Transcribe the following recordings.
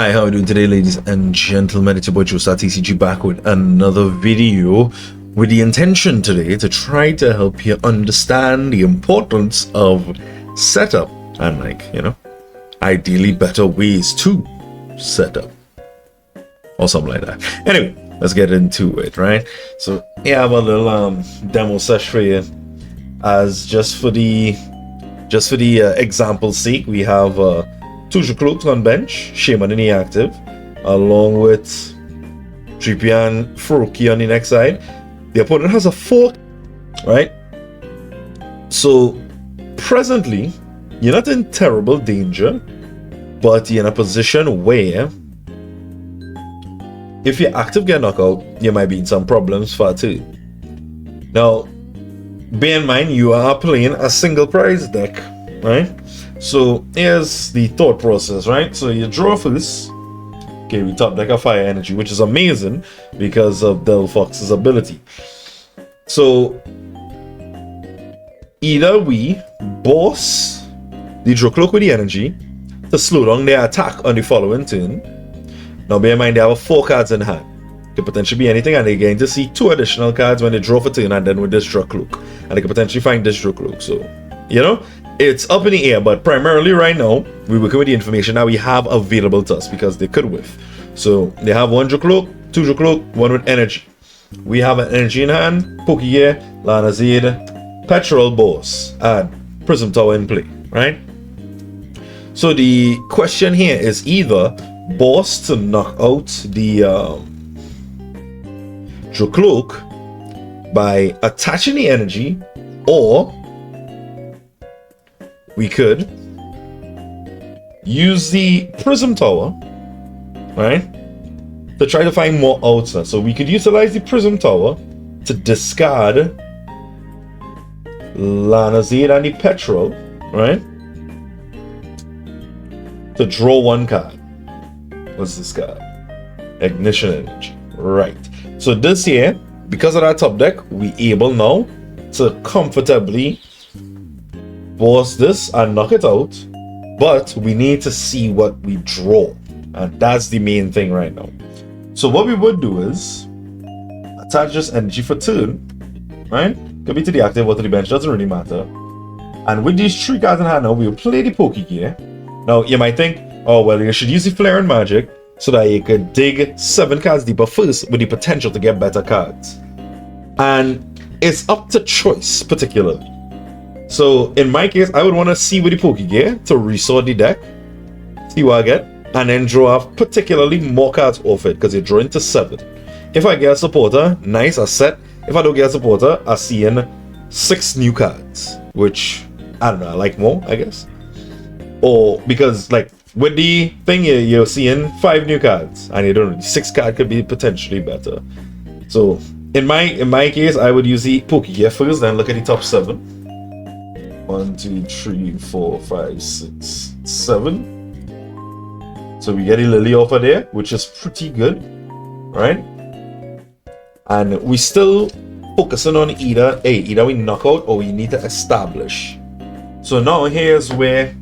Hi, how are you doing today, ladies and gentlemen? It's your boy Joe TCG back with another video with the intention today to try to help you understand the importance of setup and ideally better ways to set up or something like that. Anyway, let's get into it, right? So yeah, I have a little demo session for you as just for the example's sake. We have two Cloaks on bench, Shaman in the active, along with Trippy and Froki on the next side. The opponent has a 4, right? So presently, you're not in terrible danger, but you're in a position where if your active get knocked out, you might be in some problems for two. Now, bear in mind, you are playing a single prize deck, right? So here's the thought process, right? So you draw first. Okay, we top deck a fire energy, which is amazing because of Delphox's ability. So either we boss the draw cloak with the energy to slow down their attack on the following turn. Now bear in mind they have 4 cards in hand. Could potentially be anything, and they're going to see 2 additional cards when they draw for turn, and then with this draw cloak, and they could potentially find this draw cloak. So it's up in the air, but primarily right now we're working with the information that we have available to us because they could whiff. So they have 1 draw cloak, 2 draw cloak, 1 with energy. We have an energy in hand, Pokegear, Lana Zed, Petrol Boss, and Prism Tower in play, right? So the question here is either boss to knock out the draw cloak by attaching the energy, or we could use the Prism Tower, right, to try to find more outs. So we could utilize the Prism Tower to discard Lana Zed and the Petrol, right, to draw 1 card. What's this card? Ignition Energy, right? So this here, because of that top deck, we able now to comfortably boss this and knock it out, but we need to see what we draw, and that's the main thing right now. So what we would do is attach this energy for turn, right? Could be to the active or to the bench, doesn't really matter. And with these 3 cards in hand now, we'll play the Pokegear. Now you might think, oh well, you should use the Flare and Magic so that you could dig 7 cards deeper first with the potential to get better cards. And it's up to choice particularly. So in my case, I would want to see with the Pokegear to resort the deck, see what I get, and then draw off particularly more cards off it because you're drawing to 7. If I get a supporter, nice, a set. If I don't get a supporter, I see in 6 new cards, which I don't know, I like more, I guess. Or because like with the thing you're seeing 5 new cards, and you don't 6 card could be potentially better. So in my case, I would use the Pokegear first, then look at the top 7. 1, 2, 3, 4, 5, 6, 7. So we get a Lily off of there, which is pretty good, right? And we still focusing on either we knock out or we need to establish. So now here's where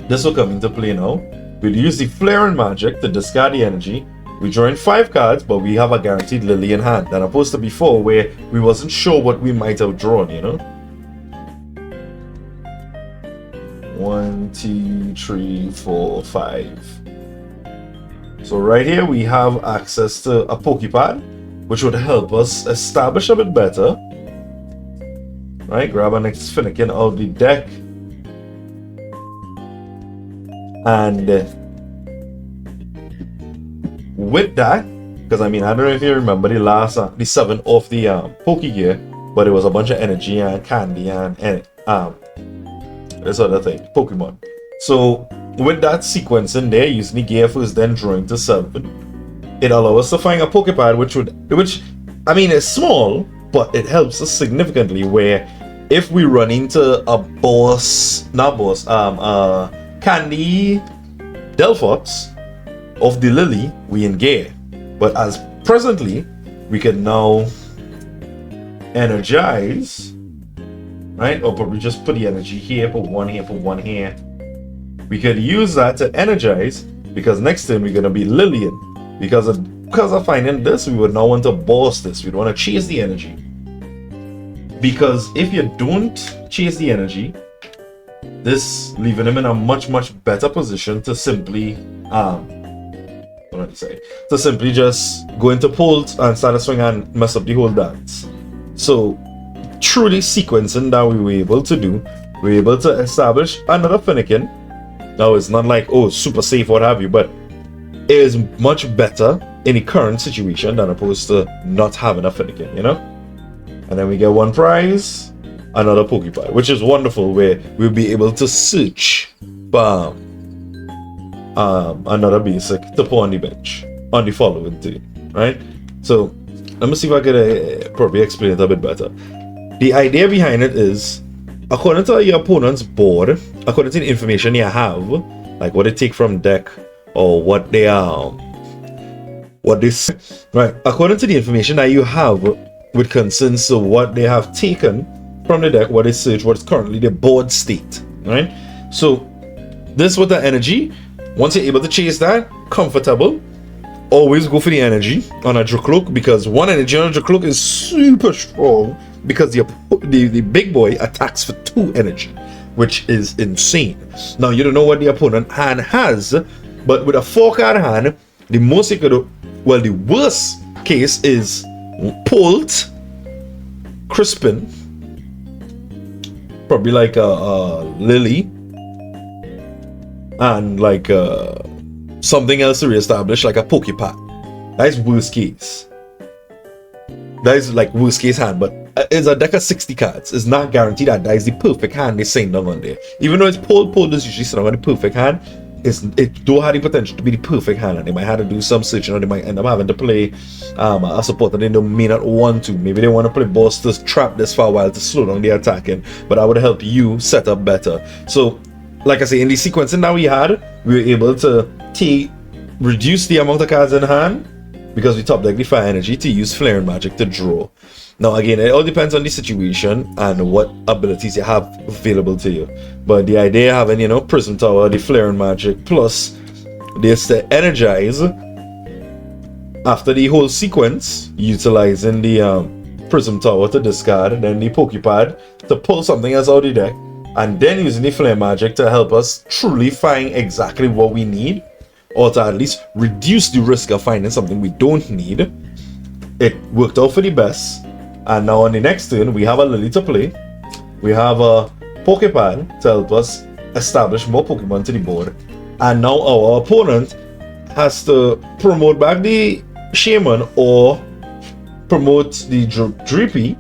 this will come into play now. We'll use the Flare and Magic to discard the energy. We draw in 5 cards, but we have a guaranteed Lily in hand, than opposed to before where we wasn't sure what we might have drawn, 1, 2, 3, 4, 5. So right here we have access to a Pokepad, which would help us establish a bit better. Right, grab an Finnegan out of the deck. And with that, because I don't know if you remember the 7 off the Pokegear, but it was a bunch of energy and candy and this other thing, Pokemon. So with that sequence in there, using the gear first, then drawing to 7, it allows us to find a Pokepad which it's small, but it helps us significantly. Where if we run into a Candy Delphox of the Lily, we in gear. But as presently, we can now energize, right? Or probably just put the energy here, put 1 here, put 1 here. We could use that to energize because next turn we're gonna be Lillian. Because of finding this, we would now want to boss this. We'd want to chase the energy. Because if you don't chase the energy, this leaving him in a much better position to simply to simply just go into pulls and start a swing and mess up the whole dance. So truly sequencing that we were able to do, we were able to establish another Finnegan. Now it's not like, oh, super safe, what have you, but it is much better in the current situation than opposed to not having a Finnegan, you know? And then we get one prize, another Pokepad, which is wonderful, where we'll be able to search for another basic to put on the bench on the following turn, right? So let me see if I can probably explain it a bit better. The idea behind it is, according to your opponent's board, according to the information you have, like what they take from deck or what they are, right? According to the information that you have with concerns to what they have taken from the deck, what they search, what's currently the board state, right? So this with the energy, once you're able to chase that, comfortable, always go for the energy on a Dracloak, because one energy on a Dracloak is super strong because the big boy attacks for 2 energy, which is insane. Now you don't know what the opponent hand has, but with a 4-card hand, the most you could do, well, the worst case is Polt, Crispin, probably like a Lily, and like something else to reestablish, like a Pokepad. That is worst case. That is like worst case hand, but it's a deck of 60 cards. It's not guaranteed that that is the perfect hand they saying down on there. Even though it's Polt is usually sitting on the perfect hand, it do have the potential to be the perfect hand, and they might have to do some searching, or they might end up having to play a support that they may not want to. Maybe they want to play boss to trap this for a while to slow down the attacking, but that would help you set up better. So like I say, in the sequencing that we had, we were able to reduce the amount of cards in hand because we top deck the fire energy to use Flaring Magic to draw. Now again, it all depends on the situation and what abilities you have available to you. But the idea of having, you know, Prism Tower, the Flaring Magic, plus this to energize after the whole sequence, utilizing the Prism Tower to discard, then the Pokepad to pull something else out of the deck, and then using the Flare Magic to help us truly find exactly what we need, or to at least reduce the risk of finding something we don't need. It worked out for the best. And now on the next turn, we have a Lily to play. We have a Pokepad to help us establish more Pokemon to the board. And now our opponent has to promote back the Shaman or promote the Drippy.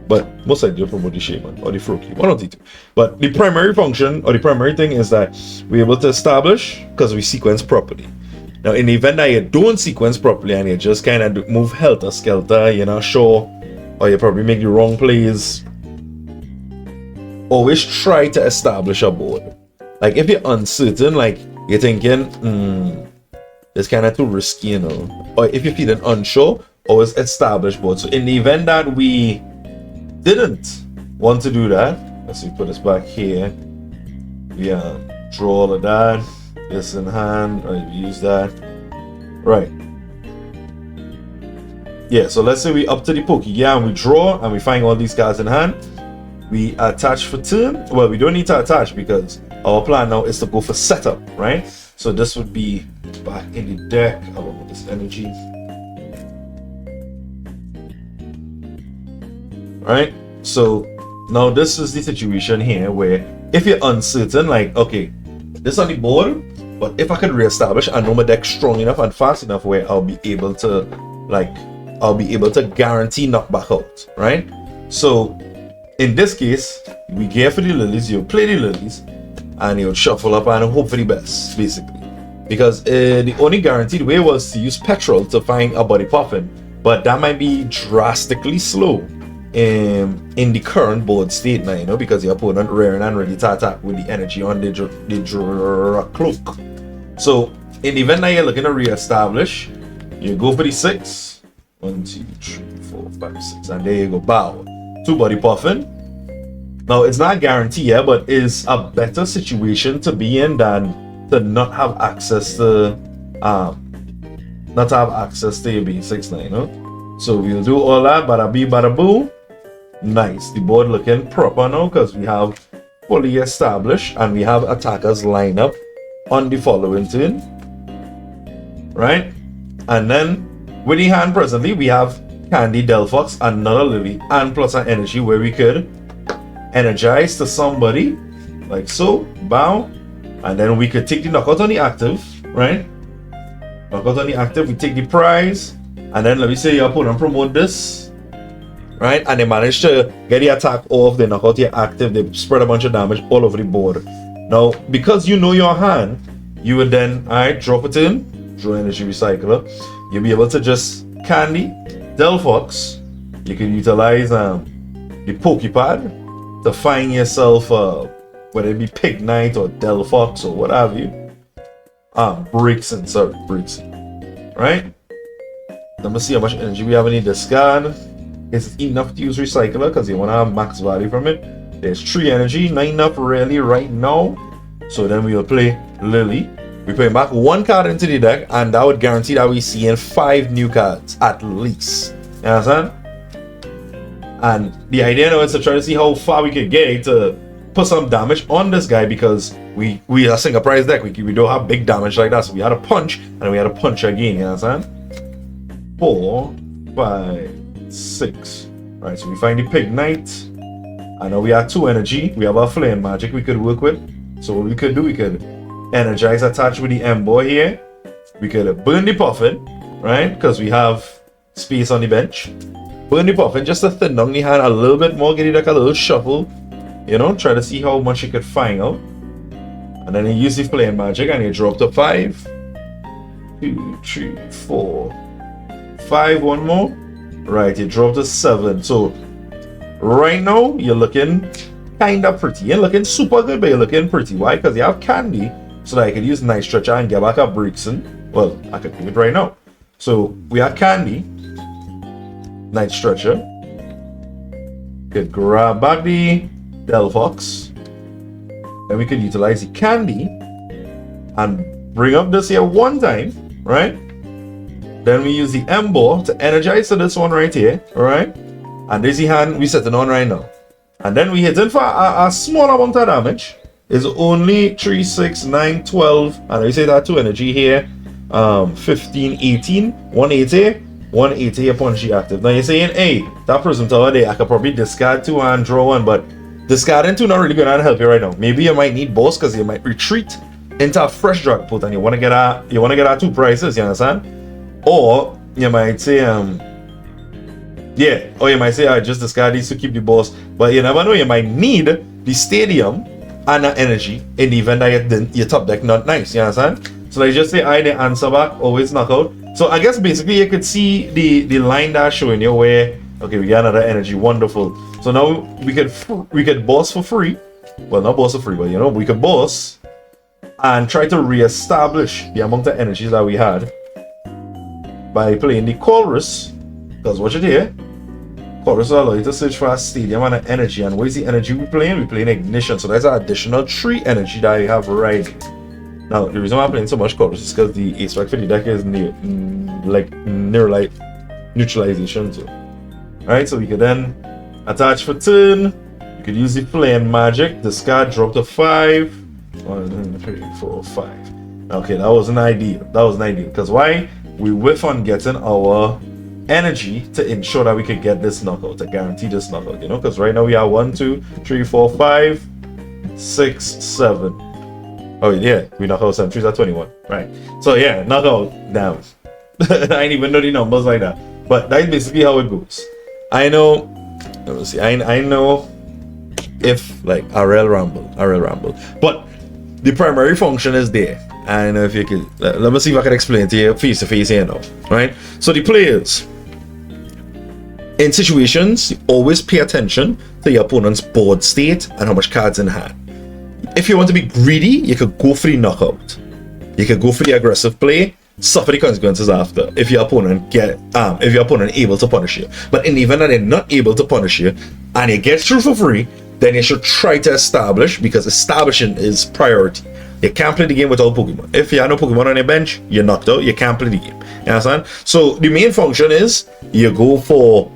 But most likely to promote the Shaman or the Froakie, one of the two. But the primary function or the primary thing is that we're able to establish because we sequence properly. Now, in the event that you don't sequence properly and you just kind of move helter-skelter, you're not sure, or you probably make the wrong plays, always try to establish a board. Like, if you're uncertain, like, you're thinking, it's kind of too risky, you know, or if you're feeling unsure, always establish board. So, in the event that we didn't want to do that, let's see, put this back here, yeah, draw all of that. This in hand, right, use that, right? Yeah, so let's say we up to the Pokegear and we draw and we find all these cards in hand. We attach for turn. Well, we don't need to attach because our plan now is to go for setup, right? So this would be back in the deck. I want this energy, right? So now this is the situation here where if you're uncertain, like, okay, this on the board, but if I could reestablish, I know my deck strong enough and fast enough where I'll be able to, like, I'll be able to guarantee knockback out, right? So in this case, we gear for the Lilies, you'll play the Lilies, and you'll shuffle up and hope for the best, basically. Because the only guaranteed way was to use Petrol to find a Body Puffin, but that might be drastically slow in the current board state now, you know, because your opponent raring and ready to attack with the energy on the Cloak. So in the event that you're looking to re-establish, you go for the 6. 1, 2, 3, 4, 5, 6, and there you go. Bow. 2 Body Puffin. Now it's not a guarantee, yeah, but it's a better situation to be in than to not have access to your basics now, you know. So we'll do all that, bada bee, bada boo. Nice. The board looking proper now because we have fully established and we have attackers line up on the following turn, right? And then with the hand presently we have Candy, Delphox, another Lily, and plus an energy where we could energize to somebody like so, bow, and then we could take the knockout on the active, right? Knockout on the active, we take the prize, and then let me say your opponent promote this, right? And they manage to get the attack off, they knock out your active, they spread a bunch of damage all over the board. Now, because you know your hand, you would then, alright, drop it in, draw energy recycler. You'll be able to just Candy, Delphox. You can utilize the Pokepad to find yourself, whether it be Pignite or Delphox or what have you. Brixen, right? Let me see how much energy we have in the discard. Is it enough to use recycler because you want to have max value from it? There's 3 energy, not enough really right now. So then we will play Lily. We put back 1 card into the deck, and that would guarantee that we see in 5 new cards at least. You understand? And the idea now is to try to see how far we can get to put some damage on this guy, because we are a single prize deck. We don't have big damage like that. So we had a punch and we had a punch again. You understand? 4, 5, 6. Right, so we find the Pignite. I know we have 2 energy. We have our flame magic we could work with. So what we could do, we could energize attached with the Ember here. We could burn the Puffin, right? Because we have space on the bench. Burn the Puffin just to thin down the hand a little bit more, get it like a little shuffle. You know, try to see how much you could find out. And then you use the flame magic and you drop to 5. 2, 3, 4, 5, one more. Right, you drop to 7. So right now you're looking kinda pretty. You're looking super good, but you're looking pretty. Why? Because you have Candy, so that I could use Night Stretcher and get back a Brixen. Well, I could do it right now. So we have Candy, Night Stretcher. Could grab back the Delphox. Then we could utilize the Candy and bring up this here 1 time, right? Then we use the Ember to energize to this one right here, alright? And this is the hand we setting on right now. And then we hit in for a small amount of damage. It's only 3, 6, 9, 12. And we say that 2 energy here. 15, 18, 180. 180 upon G active. Now you're saying, hey, that Prism Tower there, I could probably discard 2 and draw 1, but discarding 2 not really gonna help you right now. Maybe you might need boss because you might retreat into a fresh drag put and you wanna get our 2 prices, you understand? Or you might say, yeah, or you might say, I just discard these to keep the boss. But you never know, you might need the stadium and the energy in the event that your top deck not nice, you understand? So let's just say I the answer back, always knockout. So I guess basically you could see the line that's showing you where, okay, we got another energy, wonderful. So now we could boss for free. Well, not boss for free, but you know, we could boss and try to re-establish the amount of energy that we had by playing the chorus. Because watch it here. Chorus will allow you to search for a stadium and an energy. And what is the energy we playing? We playing ignition. So that's an additional 3 energy that you have right. Now the reason why I'm playing so much chorus is because the ace spec for the deck is neutralization. So alright, so we could then attach for turn. You could use the flame magic, discard, drop to 5. 1, 2, 3, 4, 5. Okay, that was an idea. Because why? We whiff on getting our energy to ensure that we could get this knockout, to guarantee this knockout, you know, because right now we are 1, 2, 3, 4, 5, 6, 7. Oh yeah, we knock out 7 3s at 21, right? So yeah, knockout. Damn, I didn't even know the numbers like that, but that's basically how it goes. I know. Let me see. I know if like RL Rumble, but the primary function is there. I know if you could. Let me see if I can explain it to you face to face here now, right? So the players in situations, always pay attention to your opponent's board state and how much cards in hand. If you want to be greedy, you could go for the knockout. You could go for the aggressive play, suffer the consequences after if your opponent able to punish you. But in the event that they're not able to punish you and it gets through for free, then you should try to establish, because establishing is priority. You can't play the game without Pokemon. If you have no Pokemon on your bench, you're knocked out. You can't play the game. You understand? So the main function is you go for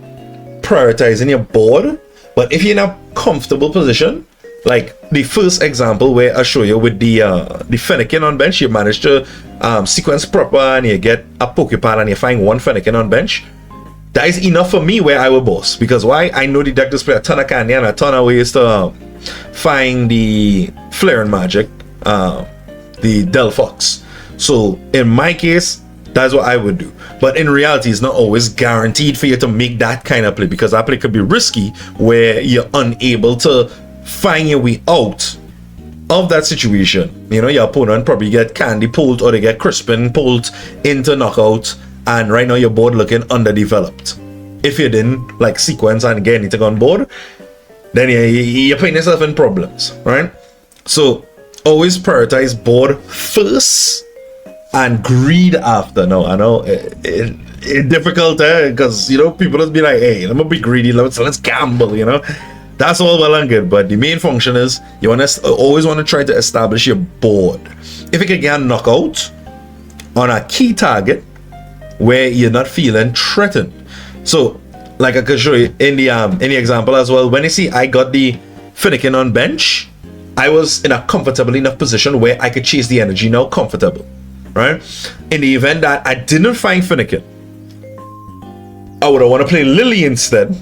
prioritizing your board. But if you're in a comfortable position, like the first example where I show you with the Fennekin on bench, you manage to sequence proper and you get a Pokepad and you find one Fennekin on bench. That is enough for me where I will boss. Because why? I know the deck display a ton of candy and a ton of ways to find the Flare and Magic, the Delphox. So in my case, that's what I would do. But in reality, it's not always guaranteed for you to make that kind of play, because that play could be risky where you're unable to find your way out of that situation. You know, your opponent probably get candy pulled or they get Crispin pulled into knockout, and right now your board looking underdeveloped. If you didn't like sequence and get anything on board, then you're putting yourself in problems, right? So always prioritize board first and greed after. No, I know it's difficult because you know, people just be like, hey, I'm gonna be greedy, let's gamble, you know. That's all well and good, but the main function is you want to always want to try to establish your board. If you can get a knockout on a key target where you're not feeling threatened. So like I could show you in the example as well, when you see I got the Fennekin on bench, I was in a comfortable enough position where I could chase the energy now comfortable, right? In the event that I didn't find Fennekin, I would want to play Lily instead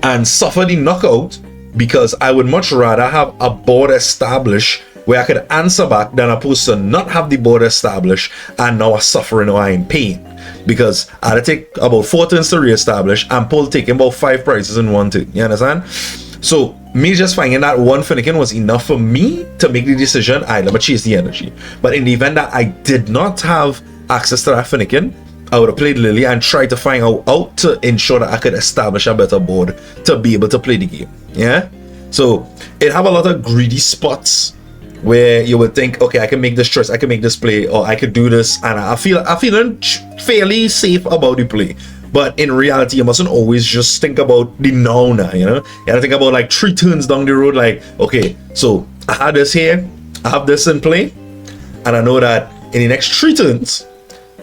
and suffer the knockout, because I would much rather have a board established where I could answer back than opposed to not have the board established and now I'm suffering or I'm in pain. Because I had to take about 4 turns to re-establish and pull taking about 5 prizes in one turn. You understand? So me just finding that one Fennekin was enough for me to make the decision, alright, let me chase the energy. But in the event that I did not have access to that Fennekin, I would have played Lily and tried to find out to ensure that I could establish a better board to be able to play the game. Yeah? So it have a lot of greedy spots where you would think, okay, I can make this choice, I can make this play, or I could do this, and I'm feeling fairly safe about the play. But in reality, you mustn't always just think about the now, you know? You gotta think about like 3 turns down the road, like, okay, so I had this here, I have this in play, and I know that in the next 3 turns,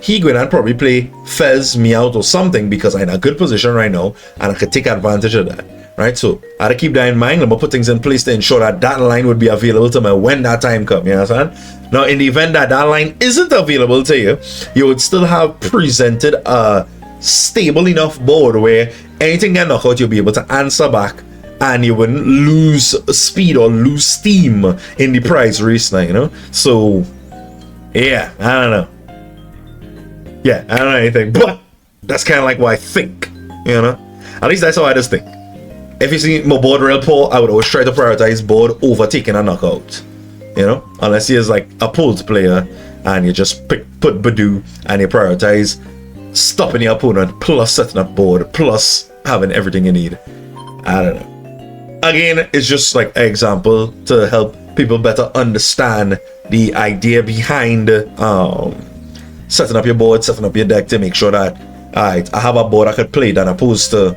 he going to probably play Fez me out or something, because I'm in a good position right now and I could take advantage of that, right? So I had to keep that in mind. Let me put things in place to ensure that that line would be available to me when that time comes. You understand? Now, in the event that that line isn't available to you, you would still have presented a stable enough board where anything get knocked out, you'll be able to answer back and you wouldn't lose speed or lose steam in the prize race now, you know? So yeah, I don't know. Yeah, I don't know anything, but that's kind of like what I think, you know? At least that's how I just think. If you see my board real poor, I would always try to prioritize board over taking a knockout, you know? Unless you're like a pulled player and you just put Badoo and you prioritize stopping your opponent plus setting up board plus having everything you need. I don't know. Again, it's just like an example to help people better understand the idea behind setting up your board, setting up your deck to make sure that, alright, I have a board I could play, than opposed to,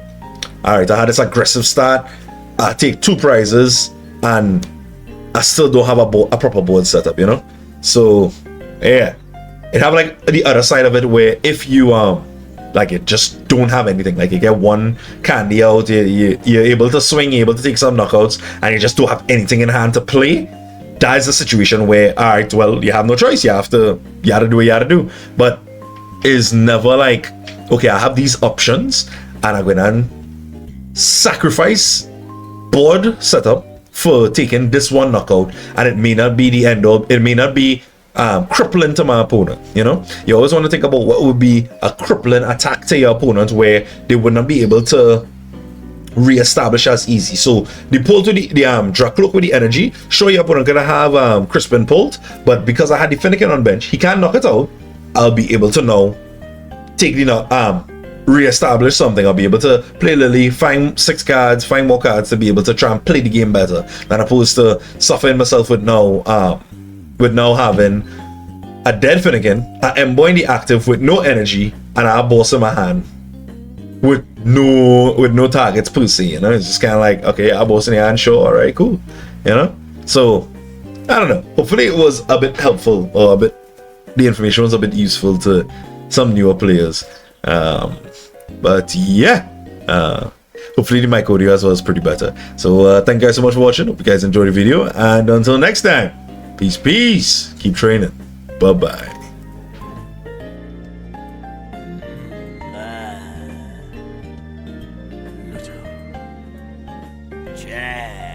alright, I had this aggressive start, I take 2 prizes and I still don't have a proper board setup, you know? So yeah, it have like the other side of it where if you like you just don't have anything, like you get 1 candy out, you're able to swing, you're able to take some knockouts, and you just don't have anything in hand to play. That is a situation where, alright, well, you have no choice. You have to do what you gotta do. But it's never like, okay, I have these options and I'm gonna sacrifice board setup for taking this one knockout, and it may not be the end of it, may not be crippling to my opponent. You know, you always want to think about what would be a crippling attack to your opponent where they would not be able to re-establish as easy. So the pull to the Dracloak with the energy, sure, your opponent gonna have Crispin pulled, but because I had the Fennekin on bench, he can't knock it out. I'll be able to now take the re-establish something. I'll be able to play Lily, find 6 cards, find more cards to be able to try and play the game better, than opposed to suffering myself with now having a dead Fennekin, I am the active with no energy, and I have boss in my hand. with no targets per se, you know. It's just kind of like, okay, I'm bossing the hand, sure, all right, cool, you know. So I don't know. Hopefully it was a bit helpful, or a bit, the information was a bit useful to some newer players. But yeah, hopefully the mic audio as well is pretty better. So thank you guys so much for watching. Hope you guys enjoyed the video, and until next time, peace, keep training, bye bye. Jack.